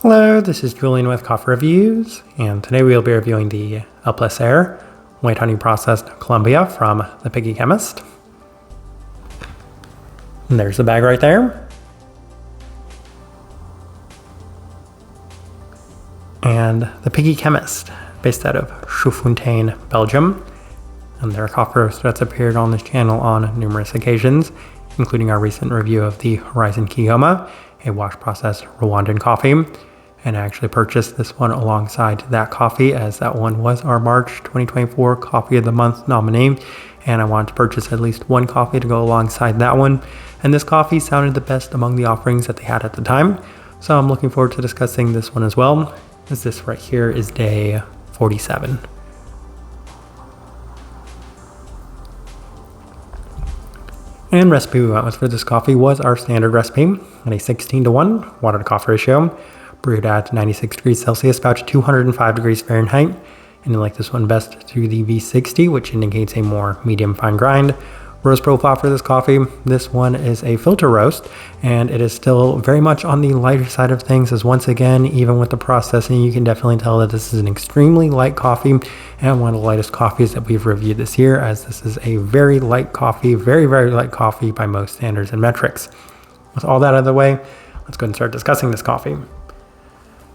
Hello, this is Julian with Coffee Reviews, and today we'll be reviewing the El Placer White Honey Processed Colombia from the Piggy Chemist. And there's the bag right there. And the Piggy Chemist, based out of Chaudfontaine, Belgium. And they're a coffee roaster that's appeared on this channel on numerous occasions, including our recent review of the Horizon Kiyoma, a wash-processed Rwandan coffee. And I actually purchased this one alongside that coffee, as that one was our March 2024 Coffee of the Month nominee. And I wanted to purchase at least one coffee to go alongside that one. And this coffee sounded the best among the offerings that they had at the time. So I'm looking forward to discussing this one as well, as this right here is day 47. And recipe we went with for this coffee was our standard recipe at a 16:1 water to coffee ratio, brewed at 96 degrees Celsius, about 205 degrees Fahrenheit. And you like this one best through the V60, which indicates a more medium fine grind. Roast profile for this coffee, this one is a filter roast, and it is still very much on the lighter side of things, as once again, even with the processing, you can definitely tell that this is an extremely light coffee and one of the lightest coffees that we've reviewed this year, as this is a very light coffee, very light coffee by most standards and metrics. With all that out of the way, let's go and start discussing this coffee.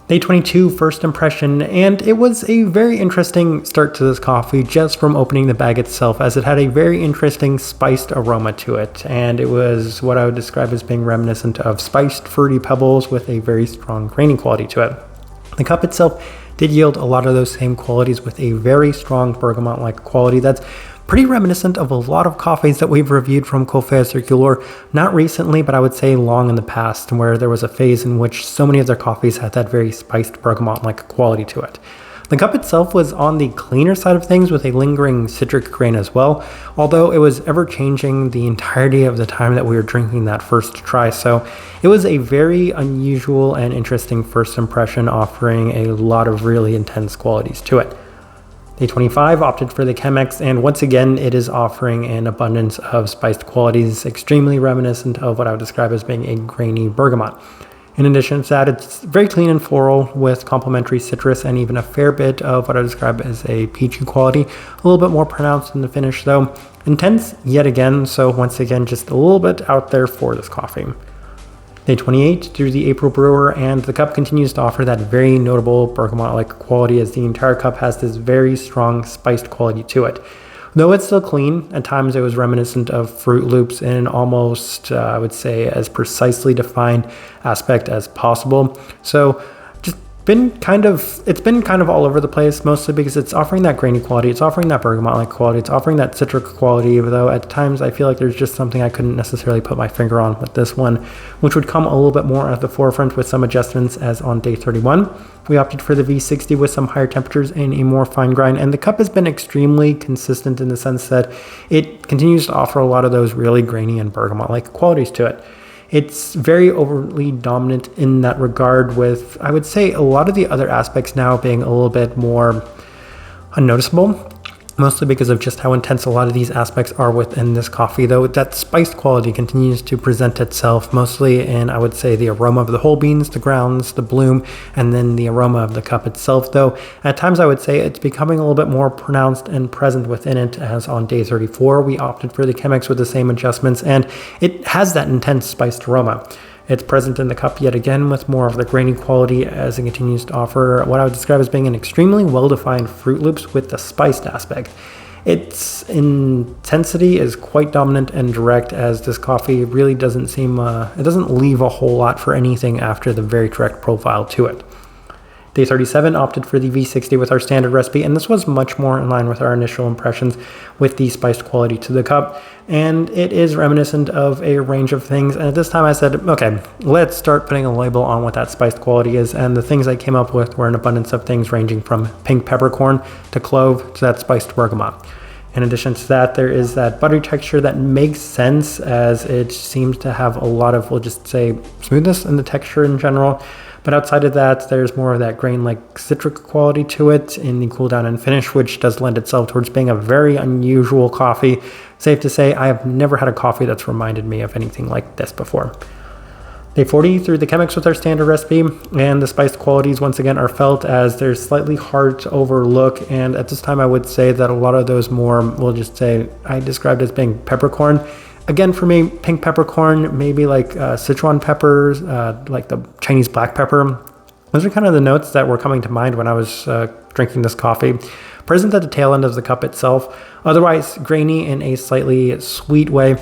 Day 22 first impression, and it was a very interesting start to this coffee just from opening the bag itself, as it had a very interesting spiced aroma to it, and it was what I would describe as being reminiscent of spiced fruity pebbles with a very strong grainy quality to it. The cup itself did yield a lot of those same qualities with a very strong bergamot-like quality that's pretty reminiscent of a lot of coffees that we've reviewed from Café Circular, not recently, but I would say long in the past, where there was a phase in which so many of their coffees had that very spiced bergamot-like quality to it. The cup itself was on the cleaner side of things with a lingering citric grain as well, although it was ever changing the entirety of the time that we were drinking that first try, so it was a very unusual and interesting first impression, offering a lot of really intense qualities to it. Day 25 opted for the Chemist, and once again it is offering an abundance of spiced qualities, extremely reminiscent of what I would describe as being a grainy bergamot. In addition to that, it's very clean and floral with complementary citrus and even a fair bit of what I would describe as a peachy quality, a little bit more pronounced in the finish though. Intense yet again, so once again just a little bit out there for this coffee. Day 28 through the April brewer, and the cup continues to offer that very notable bergamot-like quality, as the entire cup has this very strong spiced quality to it. Though it's still clean, at times it was reminiscent of Fruit Loops in an almost, I would say, as precisely defined aspect as possible. So it's been kind of all over the place, mostly because it's offering that grainy quality, it's offering that bergamot-like quality, it's offering that citric quality, though at times I feel like there's just something I couldn't necessarily put my finger on with this one, which would come a little bit more at the forefront with some adjustments, as on day 31. We opted for the V60 with some higher temperatures and a more fine grind, and the cup has been extremely consistent in the sense that it continues to offer a lot of those really grainy and bergamot-like qualities to it. It's very overly dominant in that regard, with, I would say, a lot of the other aspects now being a little bit more unnoticeable, mostly because of just how intense a lot of these aspects are within this coffee, though that spiced quality continues to present itself mostly in, I would say, the aroma of the whole beans, the grounds, the bloom, and then the aroma of the cup itself, though at times I would say it's becoming a little bit more pronounced and present within it, as on day 34 we opted for the Chemist with the same adjustments, and it has that intense spiced aroma. It's present in the cup yet again with more of the grainy quality, as it continues to offer what I would describe as being an extremely well-defined Fruit Loops with the spiced aspect. Its intensity is quite dominant and direct, as this coffee really doesn't seem, it doesn't leave a whole lot for anything after the very direct profile to it. Day 37 opted for the V60 with our standard recipe, and this was much more in line with our initial impressions with the spiced quality to the cup, and it is reminiscent of a range of things. And at this time I said, okay, let's start putting a label on what that spiced quality is, and the things I came up with were an abundance of things ranging from pink peppercorn to clove to that spiced bergamot. In addition to that, there is that buttery texture that makes sense, as it seems to have a lot of, we'll just say, smoothness in the texture in general. But outside of that, there's more of that grain-like citric quality to it in the cool down and finish, which does lend itself towards being a very unusual coffee. Safe to say, I have never had a coffee that's reminded me of anything like this before. Day 40 through the Chemist with our standard recipe, and the spice qualities once again are felt as they're slightly hard to overlook, and at this time I would say that a lot of those more, we'll just say, I described as being peppercorn. Again, for me, pink peppercorn, maybe like Sichuan peppers, like the Chinese black pepper. Those are kind of the notes that were coming to mind when I was drinking this coffee. Present at the tail end of the cup itself, otherwise grainy in a slightly sweet way.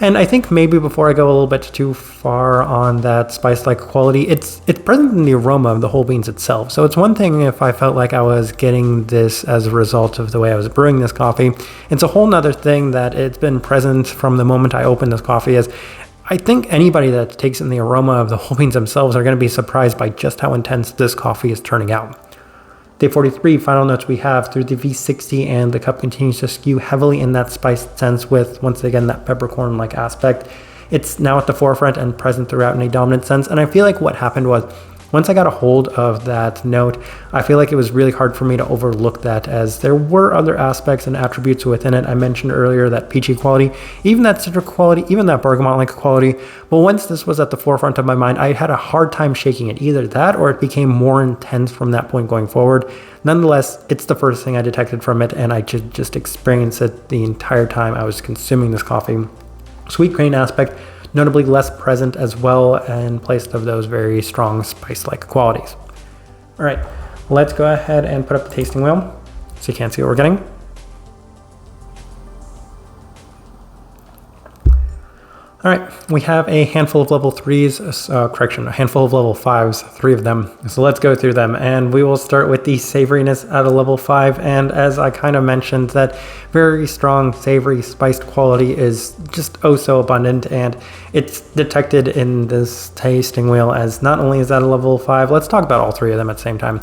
And I think maybe before I go a little bit too far on that spice-like quality, it's present in the aroma of the whole beans itself. So it's one thing if I felt like I was getting this as a result of the way I was brewing this coffee. It's a whole nother thing that it's been present from the moment I opened this coffee. As I think anybody that takes in the aroma of the whole beans themselves are going to be surprised by just how intense this coffee is turning out. Day 43, final notes we have through the V60, and the cup continues to skew heavily in that spiced sense with, once again, that peppercorn-like aspect. It's now at the forefront and present throughout in a dominant sense, and I feel like what happened was, once I got a hold of that note, I feel like it was really hard for me to overlook that, as there were other aspects and attributes within it. I mentioned earlier that peachy quality, even that citric quality, even that bergamot-like quality. But once this was at the forefront of my mind, I had a hard time shaking it. Either that or it became more intense from that point going forward. Nonetheless, it's the first thing I detected from it, and I could just experience it the entire time I was consuming this coffee. Sweet grain aspect, notably less present as well in place of those very strong spice-like qualities. All right, let's go ahead and put up the tasting wheel so you can't see what we're getting. All right, we have a handful of level 3s, a handful of level 5s, 3 of them. So let's go through them, and we will start with the savoriness at a level 5. And as I kind of mentioned, that very strong savory spiced quality is just oh so abundant, and it's detected in this tasting wheel as not only is that a level 5, let's talk about all 3 of them at the same time.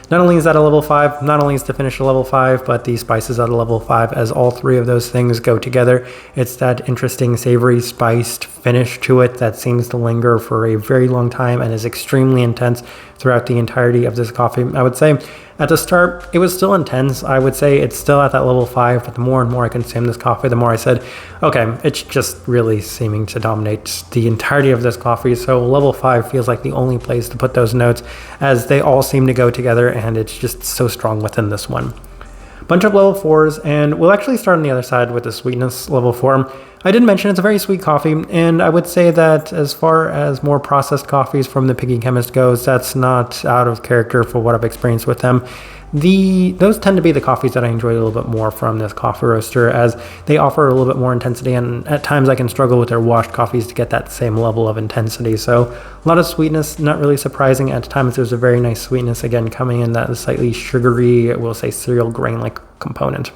Not only is that a level 5, not only is the finish a level 5, but the spices at a level 5, as all 3 of those things go together. It's that interesting savory spiced finish to it that seems to linger for a very long time and is extremely intense throughout the entirety of this coffee. I would say at the start, it was still intense. I would say it's still at that level 5, but the more and more I consumed this coffee, the more I said, okay, it's just really seeming to dominate the entirety of this coffee. So level 5 feels like the only place to put those notes, as they all seem to go together, and it's just so strong within this one. Bunch of level 4s, and we'll actually start on the other side with the sweetness level 4. I did mention it's a very sweet coffee, and I would say that as far as more processed coffees from the Picky Chemist goes, that's not out of character for what I've experienced with them. Those tend to be the coffees that I enjoy a little bit more from this coffee roaster, as they offer a little bit more intensity, and at times I can struggle with their washed coffees to get that same level of intensity. So a lot of sweetness, not really surprising. At times there's a very nice sweetness, again, coming in that slightly sugary, we'll say cereal grain-like component.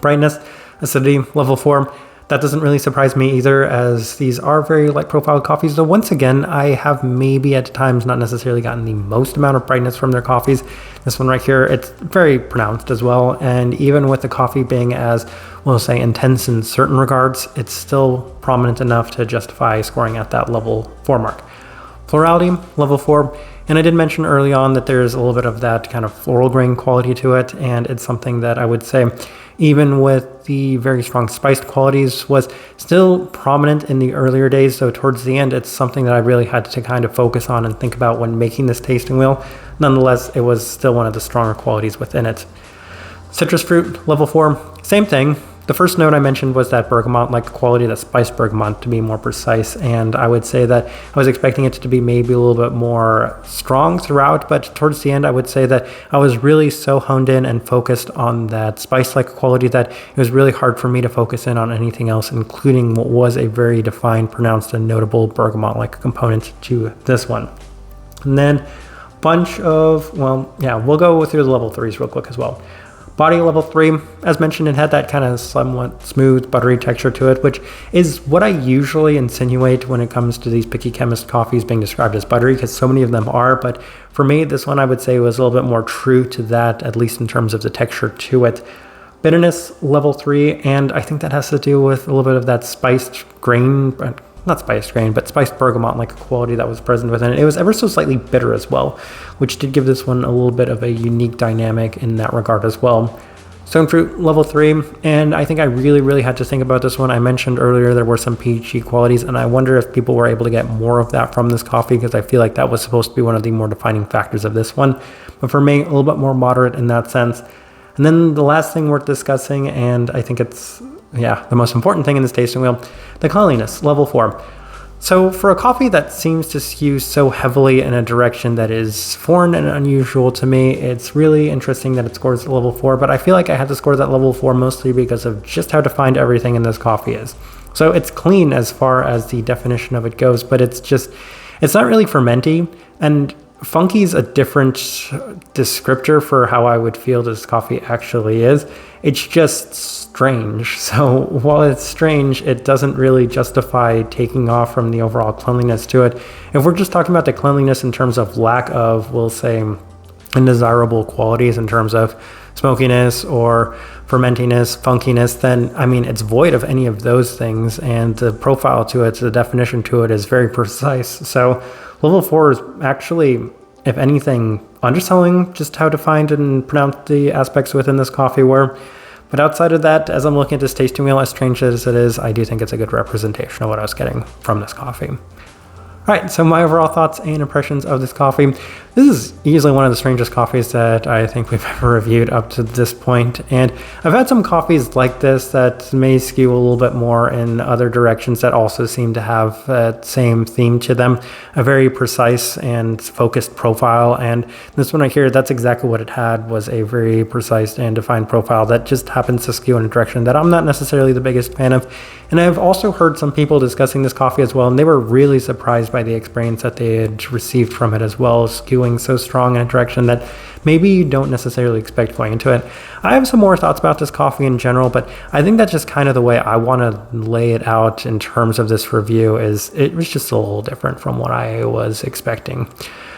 Brightness, acidity, level 4. That doesn't really surprise me either, as these are very light profile coffees, though once again, I have maybe at times not necessarily gotten the most amount of brightness from their coffees. This one right here, it's very pronounced as well, and even with the coffee being as, we'll say, intense in certain regards, it's still prominent enough to justify scoring at that level 4 mark. Florality, level 4. And I did mention early on that there's a little bit of that kind of floral grain quality to it, and it's something that I would say, even with the very strong spiced qualities, was still prominent in the earlier days. So towards the end, it's something that I really had to kind of focus on and think about when making this tasting wheel. Nonetheless, it was still one of the stronger qualities within it. Citrus fruit, level 4, same thing. The first note I mentioned was that bergamot-like quality, that spiced bergamot to be more precise, and I would say that I was expecting it to be maybe a little bit more strong throughout, but towards the end I would say that I was really so honed in and focused on that spice-like quality that it was really hard for me to focus in on anything else, including what was a very defined, pronounced, and notable bergamot-like component to this one. And then bunch of, we'll go through the level 3s real quick as well. Body level 3, as mentioned, it had that kind of somewhat smooth, buttery texture to it, which is what I usually insinuate when it comes to these Picky Chemist coffees being described as buttery, because so many of them are. But for me, this one I would say was a little bit more true to that, at least in terms of the texture to it. Bitterness level 3, and I think that has to do with a little bit of that spiced grain, not spiced grain, but spiced bergamot-like quality that was present within it. It was ever so slightly bitter as well, which did give this one a little bit of a unique dynamic in that regard as well. Stone fruit level 3, and I think I really had to think about this one. I mentioned earlier there were some peachy qualities, and I wonder if people were able to get more of that from this coffee, because I feel like that was supposed to be one of the more defining factors of this one. But for me, a little bit more moderate in that sense. And then the last thing worth discussing, and I think it's, the most important thing in this tasting wheel, the cleanliness, level 4. So for a coffee that seems to skew so heavily in a direction that is foreign and unusual to me, it's really interesting that it scores level 4, but I feel like I had to score that level 4 mostly because of just how defined everything in this coffee is. So it's clean as far as the definition of it goes, but it's not really fermenty, and funky is a different descriptor for how I would feel this coffee actually is. It's just strange. So while it's strange, it doesn't really justify taking off from the overall cleanliness to it. If we're just talking about the cleanliness in terms of lack of, we'll say, undesirable qualities in terms of smokiness or fermentiness, funkiness, then I mean it's void of any of those things, and the profile to it, the definition to it is very precise. So level 4 is actually, if anything, underselling just how defined and pronounced the aspects within this coffee were. But outside of that, as I'm looking at this tasting wheel, as strange as it is, I do think it's a good representation of what I was getting from this coffee. All right, so my overall thoughts and impressions of this coffee. This is easily one of the strangest coffees that I think we've ever reviewed up to this point. And I've had some coffees like this that may skew a little bit more in other directions that also seem to have that same theme to them, a very precise and focused profile. And this one right here, that's exactly what it had, was a very precise and defined profile that just happens to skew in a direction that I'm not necessarily the biggest fan of. And I've also heard some people discussing this coffee as well, and they were really surprised by the experience that they had received from it as well, skewing so strong in a direction that maybe you don't necessarily expect going into it. I have some more thoughts about this coffee in general, but I think that's just kind of the way I want to lay it out in terms of this review. Is it was just a little different from what I was expecting.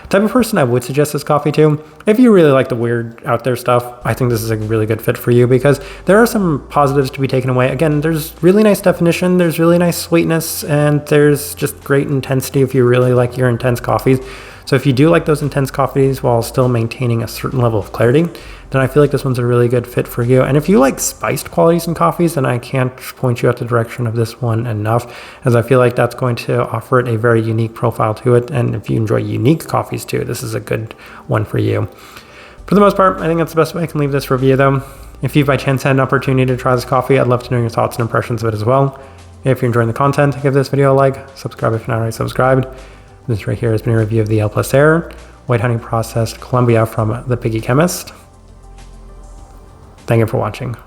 Type of person I would suggest this coffee to. If you really like the weird out there stuff, I think this is a really good fit for you, because there are some positives to be taken away. Again, there's really nice definition, there's really nice sweetness, and there's just great intensity if you really like your intense coffees. So if you do like those intense coffees while still maintaining a certain level of clarity, then I feel like this one's a really good fit for you. And if you like spiced qualities in coffees, then I can't point you out the direction of this one enough, as I feel like that's going to offer it a very unique profile to it. And if you enjoy unique coffees too, this is a good one for you. For the most part, I think that's the best way I can leave this review though. If you by chance had an opportunity to try this coffee, I'd love to know your thoughts and impressions of it as well. If you're enjoying the content, give this video a like, subscribe if you're not already subscribed. This right here has been a review of the El Placer White Honey Processed Colombia from the Chemist. Thank you for watching.